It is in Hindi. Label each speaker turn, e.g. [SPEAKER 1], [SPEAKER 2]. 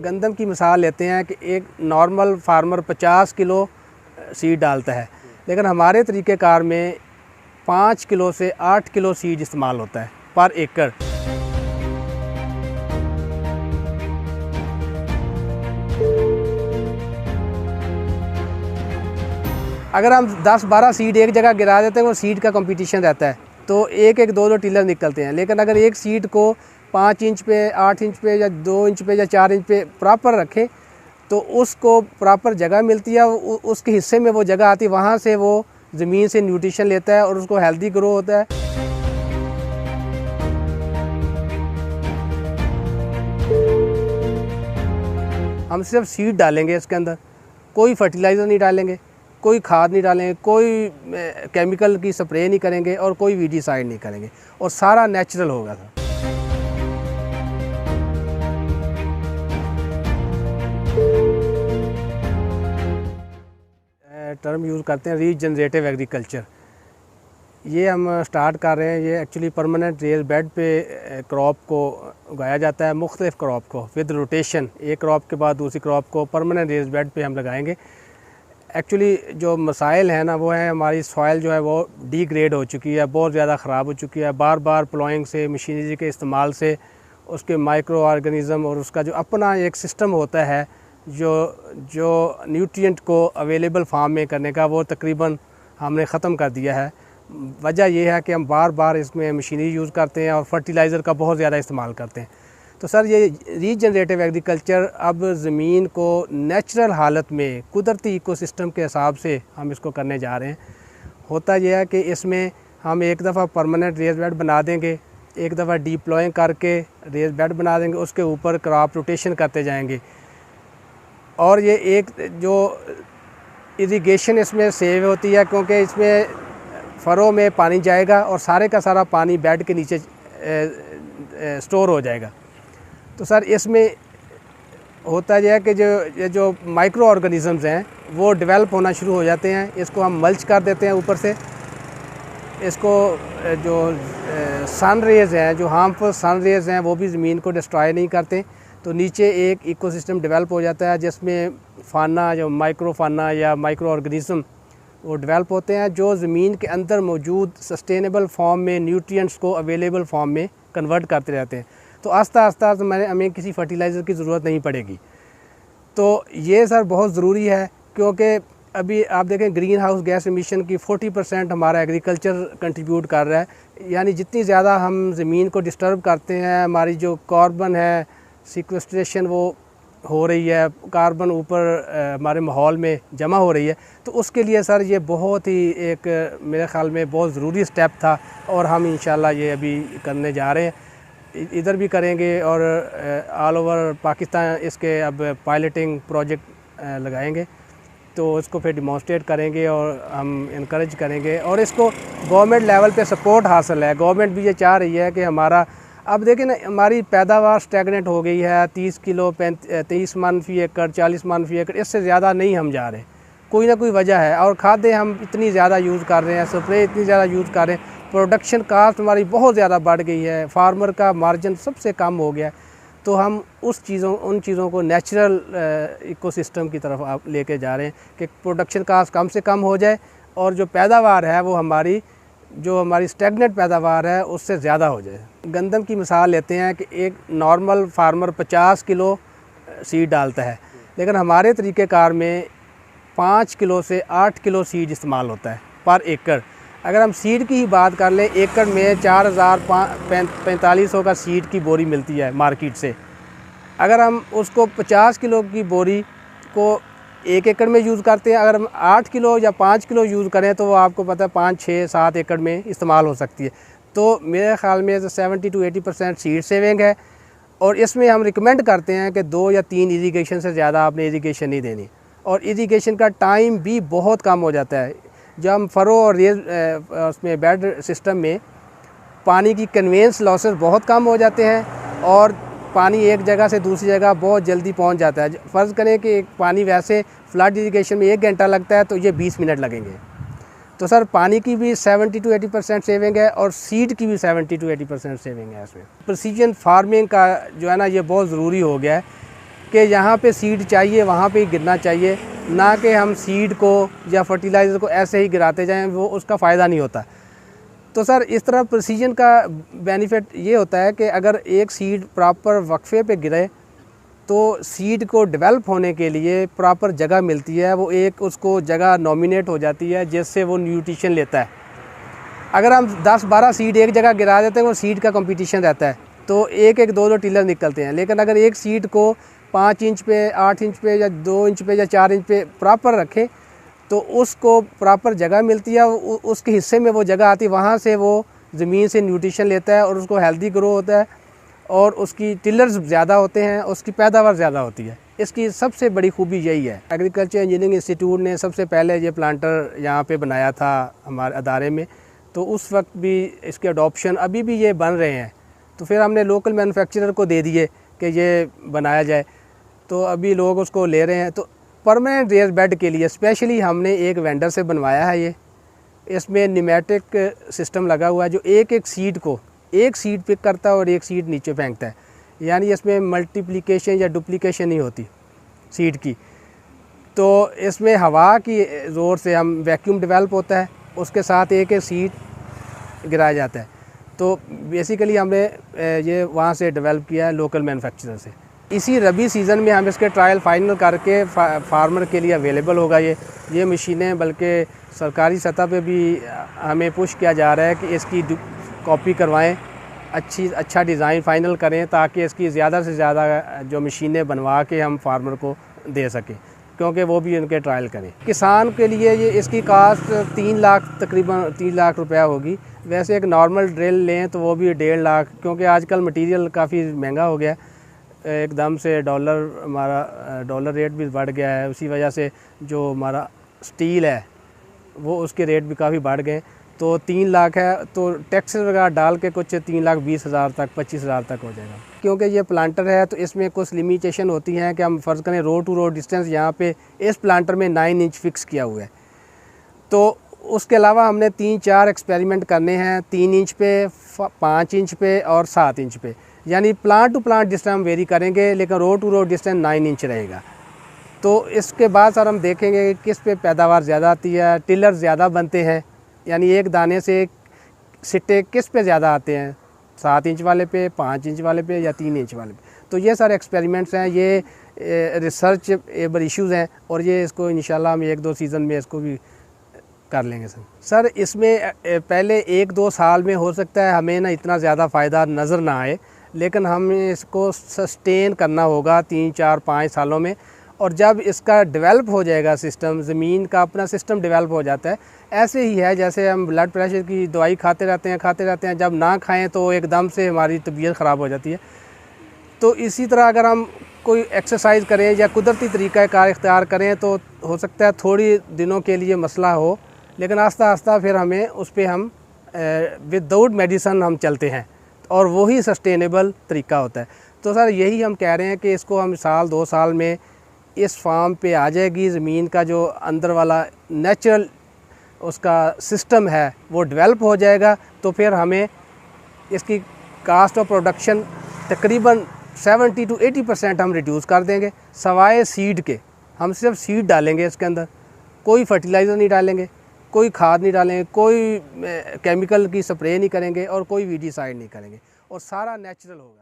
[SPEAKER 1] गंदम की मिसाल लेते हैं कि एक नॉर्मल फार्मर 50 किलो सीड डालता है, लेकिन हमारे तरीक़ेकार में 5 किलो से 8 किलो सीड इस्तेमाल होता है पर एकड़। अगर हम 10-12 सीड एक जगह गिरा देते हैं, वो सीड का कंपटीशन रहता है, तो एक 2-2 टिलर निकलते हैं। लेकिन अगर एक सीड को 5 इंच पे, 8 इंच पे या 2 इंच पे या 4 इंच पे प्रॉपर रखें तो उसको प्रॉपर जगह मिलती है, उसके हिस्से में वो जगह आती है, वहाँ से वो ज़मीन से न्यूट्रिशन लेता है और उसको हेल्दी ग्रो होता है। हम सिर्फ सीड डालेंगे, इसके अंदर कोई फर्टिलाइज़र नहीं डालेंगे, कोई खाद नहीं डालेंगे, कोई केमिकल की स्प्रे नहीं करेंगे और कोई वीडिसाइड नहीं करेंगे, और सारा नेचुरल होगा। टर्म यूज़ करते हैं रीजनरेटिव एग्रीकल्चर। ये हम स्टार्ट कर रहे हैं। ये एक्चुअली परमानेंट रेज बेड पे क्रॉप को उगाया जाता है, मुख्तलिफ़ क्रॉप को विद रोटेशन, एक क्रॉप के बाद दूसरी क्रॉप को परमानेंट रेज बेड पे हम लगाएंगे। एक्चुअली जो मसाइल हैं ना, वो है हमारी सॉइल जो है वो डिग्रेड हो चुकी है, बहुत ज़्यादा ख़राब हो चुकी है। बार बार प्लॉइंग से, मशीनरी के इस्तेमाल से उसके माइक्रो ऑर्गेनिज़म और उसका जो अपना एक सिस्टम होता है जो न्यूट्रिएंट को अवेलेबल फार्म में करने का, वो तकरीबन हमने ख़त्म कर दिया है। वजह यह है कि हम बार बार इसमें मशीनरी यूज़ करते हैं और फर्टिलाइज़र का बहुत ज़्यादा इस्तेमाल करते हैं। तो सर, ये रीजनरेटिव एग्रीकल्चर अब ज़मीन को नेचुरल हालत में कुदरती इकोसिस्टम के हिसाब से हम इसको करने जा रहे हैं। होता यह है कि इसमें हम एक दफ़ा परमानेंट रेज बेड बना देंगे, एक दफ़ा डिप्लॉइंग करके रेज बेड बना देंगे, उसके ऊपर क्रॉप रोटेशन करते जाएंगे, और ये एक जो इरिगेशन इसमें सेव होती है, क्योंकि इसमें फरों में पानी जाएगा और सारे का सारा पानी बेड के नीचे स्टोर हो जाएगा। तो सर, इसमें होता यह है कि जो माइक्रो ऑर्गेनिज़म्स हैं वो डेवलप होना शुरू हो जाते हैं। इसको हम मल्च कर देते हैं ऊपर से। इसको जो सन रेज़ हैं, जो हार्मफुल सन रेज़ हैं, वो भी ज़मीन को डिस्ट्रॉय नहीं करते। तो नीचे एक इकोसिस्टम डेवलप हो जाता है जिसमें फाना, जो माइक्रो फाना या माइक्रो ऑर्गेनिज़म वो डेवलप होते हैं, जो ज़मीन के अंदर मौजूद सस्टेनेबल फॉर्म में न्यूट्रिएंट्स को अवेलेबल फॉर्म में कन्वर्ट करते रहते हैं। तो आस्ता आस्ता हमें किसी फर्टिलाइज़र की ज़रूरत नहीं पड़ेगी। तो ये सर बहुत ज़रूरी है, क्योंकि अभी आप देखें ग्रीन हाउस गैस एमिशन की 40% हमारा एग्रीकल्चर कंट्रीब्यूट कर रहा है। यानी जितनी ज़्यादा हम ज़मीन को डिस्टर्ब करते हैं, हमारी जो कार्बन है सिक्वेस्ट्रेशन वो हो रही है, कार्बन ऊपर हमारे माहौल में जमा हो रही है। तो उसके लिए सर ये बहुत ही एक मेरे ख़्याल में बहुत ज़रूरी स्टेप था, और हम इंशाल्लाह ये अभी करने जा रहे हैं। इधर भी करेंगे और ऑल ओवर पाकिस्तान इसके अब पायलटिंग प्रोजेक्ट लगाएंगे, तो इसको फिर डिमॉन्स्ट्रेट करेंगे और हम इनकरेज करेंगे, और इसको गवर्नमेंट लेवल पे सपोर्ट हासिल है। गवर्नमेंट भी ये चाह रही है कि हमारा, अब देखें ना, हमारी पैदावार स्टैगनेट हो गई है। 30 किलो 23 मन फी एकड़, 40 मन फी एकड़, इससे ज़्यादा नहीं हम जा रहे। कोई ना कोई वजह है, और खादें हम इतनी ज़्यादा यूज़ कर रहे हैं, स्प्रे इतनी ज़्यादा यूज़ कर रहे हैं, प्रोडक्शन कास्ट हमारी बहुत ज़्यादा बढ़ गई है, फार्मर का मार्जिन सबसे कम हो गया है। तो हम उन चीज़ों को नेचुरल इकोसिस्टम की तरफ आप लेके जा रहे हैं कि प्रोडक्शन कास्ट कम से कम हो जाए, और जो पैदावार है वो हमारी स्टैगनेट पैदावार है उससे ज़्यादा हो जाए। गंदम की मिसाल लेते हैं कि एक नॉर्मल फार्मर 50 किलो सीड डालता है, लेकिन हमारे तरीक़ेकार में 5 किलो से 8 किलो सीड इस्तेमाल होता है पर एकड़। अगर हम सीड की ही बात कर लें, एकड़ में 4500 का सीड की बोरी मिलती है मार्केट से। अगर हम उसको 50 किलो की बोरी को 1 एकड़ में यूज़ करते हैं, अगर हम 8 किलो या 5 किलो यूज़ करें तो वो आपको पता है 5, 6, 7 एकड़ में इस्तेमाल हो सकती है। तो मेरे ख़्याल में 70 to 80% सीड सेविंग है, और इसमें हम रिकमेंड करते हैं कि 2 या 3 इरीगेशन से ज़्यादा आपने इरीगेशन नहीं देनी, और इरीगेशन का टाइम भी बहुत कम हो जाता है। जब हम फरो और रेज उसमें बेड सिस्टम में पानी की कन्वेंस लॉसेस बहुत कम हो जाते हैं, और पानी एक जगह से दूसरी जगह बहुत जल्दी पहुंच जाता है। फ़र्ज़ करें कि पानी वैसे फ्लड इरीगेशन में 1 घंटा लगता है, तो ये 20 मिनट लगेंगे। तो सर, पानी की भी 70 to 80% सेविंग है, और सीड की भी 70 to 80% सेविंग है। इसमें प्रिसीजन फार्मिंग का जो है ना, ये बहुत ज़रूरी हो गया है कि यहाँ पे सीड चाहिए वहाँ पे ही गिरना चाहिए, ना कि हम सीड को या फर्टिलाइज़र को ऐसे ही गिराते जाएं, वो उसका फ़ायदा नहीं होता। तो सर इस तरह प्रिसीजन का बेनिफिट ये होता है कि अगर एक सीड प्रॉपर वक्फे पे गिरे तो सीड को डेवलप होने के लिए प्रॉपर जगह मिलती है, वो एक उसको जगह नॉमिनेट हो जाती है जिससे वो न्यूट्रिशन लेता है। अगर हम 10-12 सीड एक जगह गिरा देते हैं वो सीड का कंपटीशन रहता है, तो एक एक दो टिलर निकलते हैं। लेकिन अगर एक सीड को 5 इंच पे, 8 इंच पे या 2 इंच पे या 4 इंच पे प्रॉपर रखें तो उसको प्रॉपर जगह मिलती है, उसके हिस्से में वो जगह आती है, वहाँ से वो ज़मीन से न्यूट्रिशन लेता है और उसको हेल्दी ग्रो होता है और उसकी टिलर्स ज़्यादा होते हैं, उसकी पैदावार ज़्यादा होती है। इसकी सबसे बड़ी खूबी यही है। एग्रीकल्चर इंजीनियरिंग इंस्टीट्यूट ने सबसे पहले ये प्लांटर यहाँ पे बनाया था हमारे अदारे में, तो उस वक्त भी इसके अडॉप्शन अभी भी ये बन रहे हैं, तो फिर हमने लोकल मैन्युफैक्चरर को दे दिए कि ये बनाया जाए, तो अभी लोग उसको ले रहे हैं। तो परमानेंट रेयर बेड के लिए स्पेशली हमने एक वेंडर से बनवाया है ये। इसमें न्यूमेटिक सिस्टम लगा हुआ है जो एक एक सीड को एक सीड पिक करता है और एक सीड नीचे फेंकता है, यानी इसमें मल्टीप्लिकेशन या डुप्लीकेशन नहीं होती सीड की। तो इसमें हवा की ज़ोर से हम वैक्यूम डेवलप होता है, उसके साथ एक एक सीड गिराया जाता है। तो बेसिकली हमने ये वहाँ से डेवलप किया है लोकल मैन्युफैक्चरर से। इसी रबी सीज़न में हम इसके ट्रायल फाइनल करके फार्मर के लिए अवेलेबल होगा ये मशीनें, बल्कि सरकारी सतह पे भी हमें पुश किया जा रहा है कि इसकी कॉपी करवाएं, अच्छा डिज़ाइन फ़ाइनल करें ताकि इसकी ज़्यादा से ज़्यादा जो मशीनें बनवा के हम फार्मर को दे सकें, क्योंकि वो भी इनके ट्रायल करें। किसान के लिए ये इसकी कास्ट 3 लाख तकरीबन 3 लाख रुपया होगी। वैसे एक नॉर्मल ड्रिल लें तो वो भी 1.5 लाख, क्योंकि आजकल मटीरियल काफ़ी महंगा हो गया है, एकदम से डॉलर रेट भी बढ़ गया है, उसी वजह से जो हमारा स्टील है वो उसके रेट भी काफ़ी बढ़ गए। तो 3 लाख है, तो टैक्स वगैरह डाल के कुछ 3,20,000 तक 25,000 तक हो जाएगा। क्योंकि ये प्लांटर है तो इसमें कुछ लिमिटेशन होती हैं कि हम फ़र्ज़ करें रोड टू रोड डिस्टेंस यहाँ पे इस प्लांटर में 9 इंच फिक्स किया हुआ है, तो उसके अलावा हमने 3-4 एक्सपेरिमेंट करने हैं 3 इंच पे, 5 इंच पे और 7 इंच पे, यानी प्लांट टू प्लांट डिस्टेंस हम वेरी करेंगे, लेकिन road to road distance 9 inch रहेगा। तो इसके बाद सर हम देखेंगे कि किस पे पैदावार ज़्यादा आती है, टिलर ज़्यादा बनते हैं, यानी एक दाने से सिट्टे किस पे ज़्यादा आते हैं, 7 इंच वाले पे, 5 इंच वाले पे या 3 इंच वाले पे। तो ये सारे एक्सपेरिमेंट्स हैं, ये रिसर्च एबल इश्यूज़ हैं और ये इसको इंशाल्लाह हम 1-2 सीज़न में इसको भी कर लेंगे सर इसमें पहले 1-2 साल में हो सकता है हमें ना इतना ज़्यादा फ़ायदा नज़र ना आए, लेकिन हमें इसको सस्टेन करना होगा 3-4-5 सालों में। और जब इसका डेवलप हो जाएगा सिस्टम, ज़मीन का अपना सिस्टम डेवलप हो जाता है, ऐसे ही है जैसे हम ब्लड प्रेशर की दवाई खाते रहते हैं, जब ना खाएं तो एकदम से हमारी तबीयत ख़राब हो जाती है। तो इसी तरह अगर हम कोई एक्सरसाइज करें या कुदरती तरीक़ा कार इख्तियार करें तो हो सकता है थोड़ी दिनों के लिए मसला हो, लेकिन आस्ता आस्ता फिर हमें उस पर हम विदाउट मेडिसन हम चलते हैं और वही सस्टेनेबल तरीका होता है। तो सर यही हम कह रहे हैं कि इसको हम 1-2 साल में इस फार्म पे आ जाएगी, ज़मीन का जो अंदर वाला नेचुरल उसका सिस्टम है वो डेवलप हो जाएगा, तो फिर हमें इसकी कास्ट ऑफ प्रोडक्शन तकरीबन 70-80% हम रिड्यूस कर देंगे, सवाए सीड के। हम सिर्फ सीड डालेंगे इसके अंदर, कोई फर्टिलाइज़र नहीं डालेंगे, कोई खाद नहीं डालेंगे, कोई केमिकल की स्प्रे नहीं करेंगे और कोई वीडिसाइड नहीं करेंगे, और सारा नेचुरल होगा।